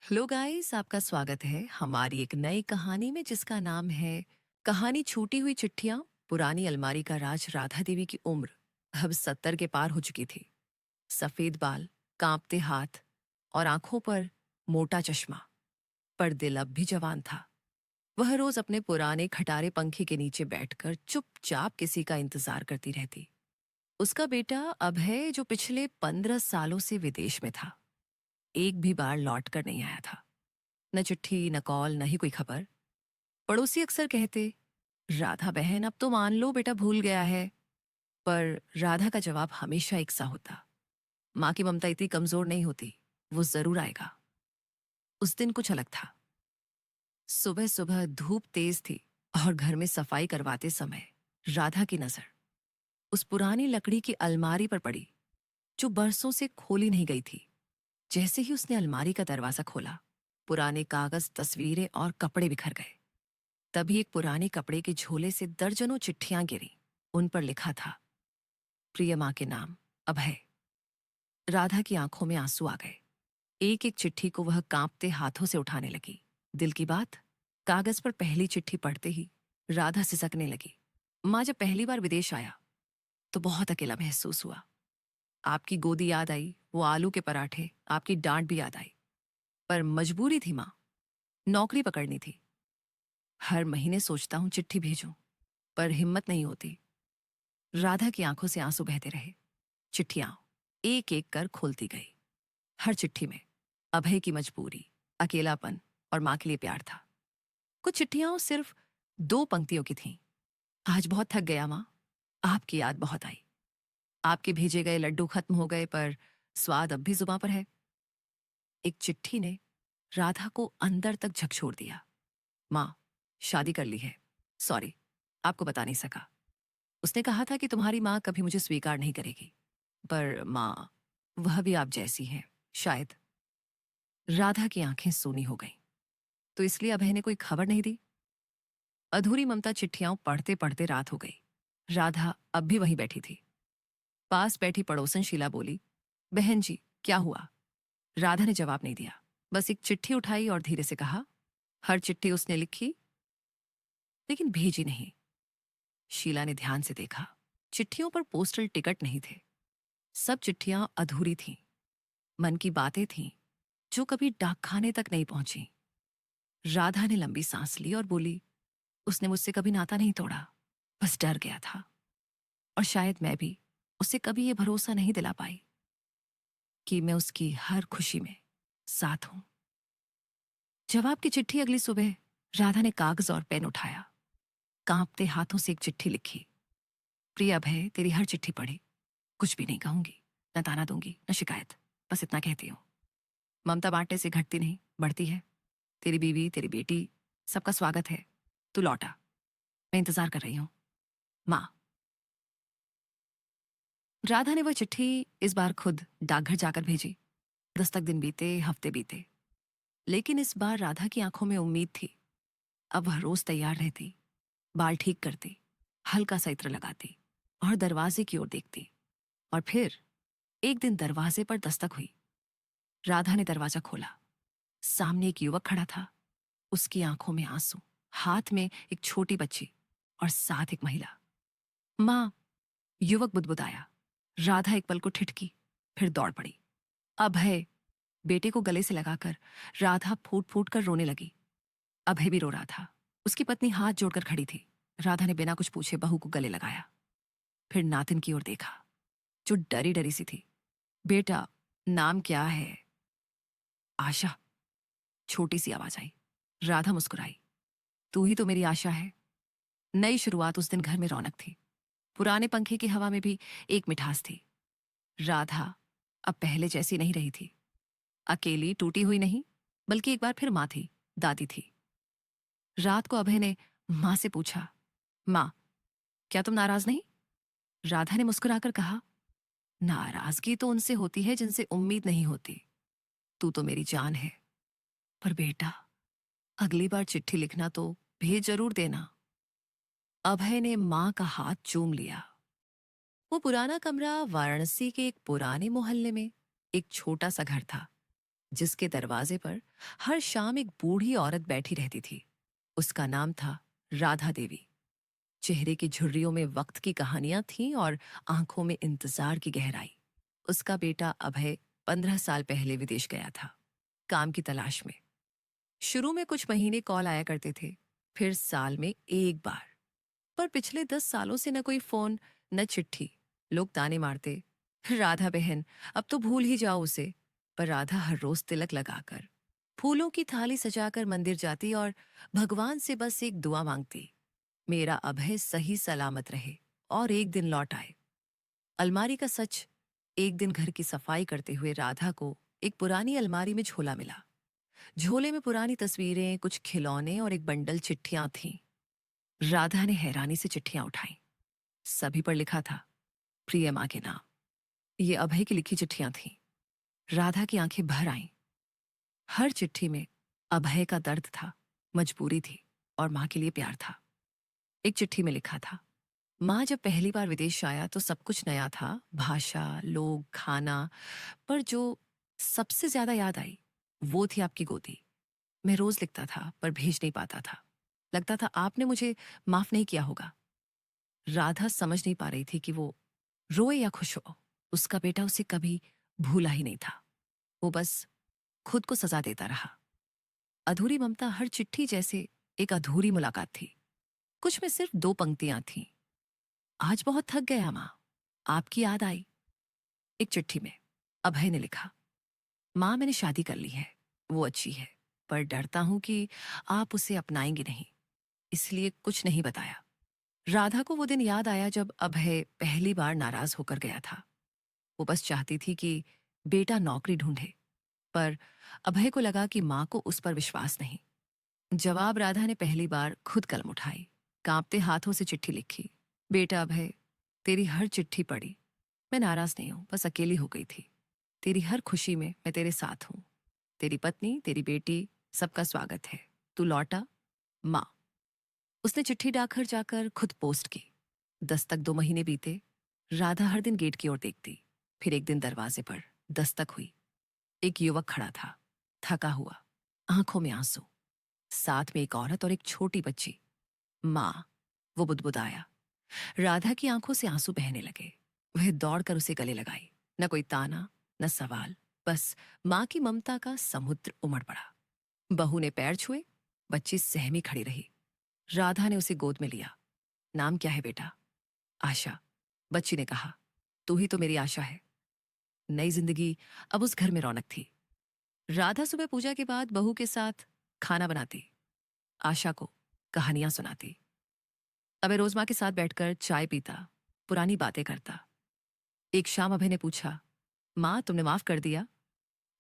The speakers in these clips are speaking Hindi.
हेलो गाइस, आपका स्वागत है हमारी एक नई कहानी में जिसका नाम है कहानी छूटी हुई चिट्ठियां। पुरानी अलमारी का राज। राधा देवी की उम्र अब 70 के पार हो चुकी थी। सफेद बाल, कांपते हाथ और आंखों पर मोटा चश्मा, पर दिल अब भी जवान था। वह रोज अपने पुराने खटारे पंखे के नीचे बैठकर चुपचाप किसी का इंतजार करती रहती। उसका बेटा अभय, जो पिछले 15 सालों से विदेश में था, एक भी बार लौट कर नहीं आया था। न चिट्ठी, न कॉल, न ही कोई खबर। पड़ोसी अक्सर कहते, राधा बहन अब तो मान लो बेटा भूल गया है। पर राधा का जवाब हमेशा एक सा होता, माँ की ममता इतनी कमजोर नहीं होती, वो जरूर आएगा। उस दिन कुछ अलग था। सुबह सुबह धूप तेज थी और घर में सफाई करवाते समय राधा की नजर उस पुरानी लकड़ी की अलमारी पर पड़ी जो बरसों से खोली नहीं गई थी। जैसे ही उसने अलमारी का दरवाजा खोला, पुराने कागज, तस्वीरें और कपड़े बिखर गए। तभी एक पुराने कपड़े के झोले से दर्जनों चिट्ठियां गिरी। उन पर लिखा था, प्रिय मां के नाम, अभय। राधा की आंखों में आंसू आ गए। एक एक चिट्ठी को वह कांपते हाथों से उठाने लगी। दिल की बात। कागज पर पहली चिट्ठी पढ़ते ही राधा सिसकने लगी। माँ, जब पहली बार विदेश आया तो बहुत अकेला महसूस हुआ। आपकी गोदी याद आई, वो आलू के पराठे, आपकी डांट भी याद आई। पर मजबूरी थी माँ, नौकरी पकड़नी थी। हर महीने सोचता हूं चिट्ठी भेजूं, पर हिम्मत नहीं होती। राधा की आंखों से आंसू बहते रहे। चिट्ठियां एक एक कर खोलती गई। हर चिट्ठी में अभय की मजबूरी, अकेलापन और मां के लिए प्यार था। कुछ चिट्ठियां सिर्फ 2 पंक्तियों की थीं। आज बहुत थक गया मां, आपकी याद बहुत आई। आपके भेजे गए लड्डू खत्म हो गए, पर स्वाद अब भी जुबां पर है। एक चिट्ठी ने राधा को अंदर तक झकझोर दिया। मां, शादी कर ली है। सॉरी, आपको बता नहीं सका। उसने कहा था कि तुम्हारी मां कभी मुझे स्वीकार नहीं करेगी, पर मां, वह भी आप जैसी है शायद। राधा की आंखें सूनी हो गईं। तो इसलिए अभय ने कोई खबर नहीं दी? अधूरी ममता चिट्ठियां पढ़ते पढ़ते रात हो गई। राधा अब भी वहीं बैठी थी। पास बैठी पड़ोसन शीला बोली, बहन जी, क्या हुआ? राधा ने जवाब नहीं दिया, बस एक चिट्ठी उठाई और धीरे से कहा। हर चिट्ठी उसने लिखी, लेकिन भेजी नहीं। शीला ने ध्यान से देखा। चिट्ठियों पर पोस्टल टिकट नहीं थे। सब चिट्ठियां अधूरी थीं। मन की बातें थीं जो कभी डाकखाने तक नहीं पहुंची। राधा ने लंबी सांस ली और बोली, उसने मुझसे कभी नाता नहीं तोड़ा, बस डर गया था। और शायद मैं भी उसे कभी ये भरोसा नहीं दिला पाई कि मैं उसकी हर खुशी में साथ हूं। जवाब की चिट्ठी अगली सुबह। राधा ने कागज और पेन उठाया, कांपते हाथों से एक चिट्ठी लिखी। प्रिय अभय, तेरी हर चिट्ठी पढ़ी। कुछ भी नहीं कहूंगी, न ताना दूंगी, न शिकायत। बस इतना कहती हूँ, ममता बांटने से घटती नहीं, बढ़ती है। तेरी बीवी, तेरी बेटी, सबका स्वागत है। तू लौटा, मैं इंतजार कर रही हूं, माँ। राधा ने वह चिट्ठी इस बार खुद डाकघर जाकर भेजी। दस्तक दिन बीते, हफ्ते बीते, लेकिन इस बार राधा की आंखों में उम्मीद थी। अब वह रोज तैयार रहती, बाल ठीक करती, हल्का सा इत्र लगाती और दरवाजे की ओर देखती। और फिर एक दिन दरवाजे पर दस्तक हुई। राधा ने दरवाजा खोला। सामने एक युवक खड़ा था। उसकी आंखों में आंसू, हाथ में एक छोटी बच्ची और साथ एक महिला। मां, युवक बुदबुदाया। राधा एक पल को ठिठकी, फिर दौड़ पड़ी। अभय, बेटे को गले से लगाकर राधा फूट फूट कर रोने लगी। अभय भी रो रहा था। उसकी पत्नी हाथ जोड़कर खड़ी थी। राधा ने बिना कुछ पूछे बहू को गले लगाया, फिर नातिन की ओर देखा जो डरी डरी सी थी। बेटा, नाम क्या है? आशा, छोटी सी आवाज आई। राधा मुस्कुराई। तू ही तो मेरी आशा है। नई शुरुआत। उस दिन घर में रौनक थी। पुराने पंखे की हवा में भी एक मिठास थी। राधा अब पहले जैसी नहीं रही थी। अकेली, टूटी हुई नहीं, बल्कि एक बार फिर मां थी, दादी थी। रात को अभय ने मां से पूछा, मां, क्या तुम नाराज नहीं? राधा ने मुस्कुराकर कहा, नाराजगी तो उनसे होती है जिनसे उम्मीद नहीं होती। तू तो मेरी जान है। पर बेटा, अगली बार चिट्ठी लिखना तो भेज जरूर देना। अभय ने मां का हाथ चूम लिया। वो पुराना कमरा वाराणसी के एक पुराने मोहल्ले में एक छोटा सा घर था, जिसके दरवाजे पर हर शाम एक बूढ़ी औरत बैठी रहती थी। उसका नाम था राधा देवी। चेहरे की झुर्रियों में वक्त की कहानियां थीं और आंखों में इंतजार की गहराई। उसका बेटा अभय 15 साल पहले विदेश गया था, काम की तलाश में। शुरू में कुछ महीने कॉल आया करते थे, फिर साल में एक बार। पर पिछले 10 सालों से न कोई फोन, न चिट्ठी। लोग ताने मारते, राधा बहन, अब तो भूल ही जाओ उसे। पर राधा हर रोज तिलक लगाकर, फूलों की थाली सजाकर मंदिर जाती और भगवान से बस एक दुआ मांगती, मेरा अभय सही सलामत रहे और एक दिन लौट आए। अलमारी का सच। एक दिन घर की सफाई करते हुए राधा को एक पुरानी अलमारी में झोला मिला। झोले में पुरानी तस्वीरें, कुछ खिलौने और एक बंडल चिट्ठियां थीं। राधा ने हैरानी से चिट्ठियां उठाई। सभी पर लिखा था, प्रिय माँ के नाम। ये अभय की लिखी चिट्ठियां थीं। राधा की आंखें भर आईं। हर चिट्ठी में अभय का दर्द था, मजबूरी थी और माँ के लिए प्यार था। एक चिट्ठी में लिखा था, माँ जब पहली बार विदेश आया तो सब कुछ नया था, भाषा, लोग, खाना। पर जो सबसे ज्यादा याद आई वो थी आपकी गोदी। मैं रोज लिखता था पर भेज नहीं पाता था। लगता था आपने मुझे माफ नहीं किया होगा। राधा समझ नहीं पा रही थी कि वो रोए या खुश हो। उसका बेटा उसे कभी भूला ही नहीं था। वो बस खुद को सजा देता रहा। अधूरी ममता हर चिट्ठी जैसे एक अधूरी मुलाकात थी। कुछ में सिर्फ 2 पंक्तियां थीं। आज बहुत थक गया माँ, आपकी याद आई। एक चिट्ठी में अभय ने लिखा, माँ मैंने शादी कर ली है, वो अच्छी है, पर डरता हूं कि आप उसे अपनाएंगे नहीं, इसलिए कुछ नहीं बताया। राधा को वो दिन याद आया जब अभय पहली बार नाराज होकर गया था। वो बस चाहती थी कि बेटा नौकरी ढूंढे, पर अभय को लगा कि माँ को उस पर विश्वास नहीं। जवाब राधा ने पहली बार खुद कलम उठाई, कांपते हाथों से चिट्ठी लिखी, बेटा अभय, तेरी हर चिट्ठी पढ़ी। मैं नाराज नहीं हूं, बस अकेली हो गई थी। तेरी हर खुशी में मैं तेरे साथ हूं। तेरी पत्नी, तेरी बेटी, सबका स्वागत है। तू लौटा, माँ। उसने चिट्ठी डाकघर जाकर खुद पोस्ट की। दस्तक 2 महीने बीते। राधा हर दिन गेट की ओर देखती। फिर एक दिन दरवाजे पर दस्तक हुई। एक युवक खड़ा था, थका हुआ, आंखों में आंसू। साथ में एक औरत और एक छोटी बच्ची। माँ, वो बुदबुदाया। राधा की आंखों से आंसू बहने लगे। वह दौड़कर उसे गले लगाई। न कोई ताना, न सवाल, बस माँ की ममता का समुद्र उमड़ पड़ा। बहू ने पैर छुए, बच्ची सहमी खड़ी रही। राधा ने उसे गोद में लिया। नाम क्या है बेटा? आशा। बच्ची ने कहा, तू ही तो मेरी आशा है। नई जिंदगी अब उस घर में रौनक थी। राधा सुबह पूजा के बाद बहू के साथ खाना बनाती, आशा को कहानियां सुनाती। अबे रोज माँ के साथ बैठकर चाय पीता, पुरानी बातें करता। एक शाम अभय ने पूछा, माँ तुमने माफ कर दिया?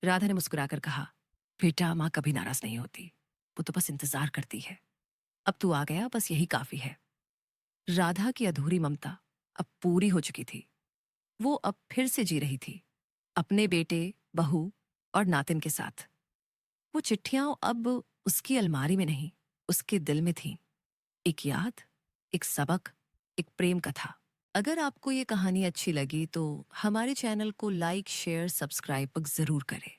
राधा ने मुस्कुराकर कहा, बेटा माँ कभी नाराज नहीं होती, वो तो बस इंतजार करती है। अब तू आ गया, बस यही काफी है। राधा की अधूरी ममता अब पूरी हो चुकी थी। वो अब फिर से जी रही थी, अपने बेटे, बहू और नातिन के साथ। वो चिट्ठियां अब उसकी अलमारी में नहीं, उसके दिल में थीं। एक याद, एक सबक, एक प्रेम कथा। अगर आपको ये कहानी अच्छी लगी तो हमारे चैनल को लाइक, शेयर, सब्सक्राइब जरूर करें।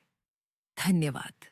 धन्यवाद।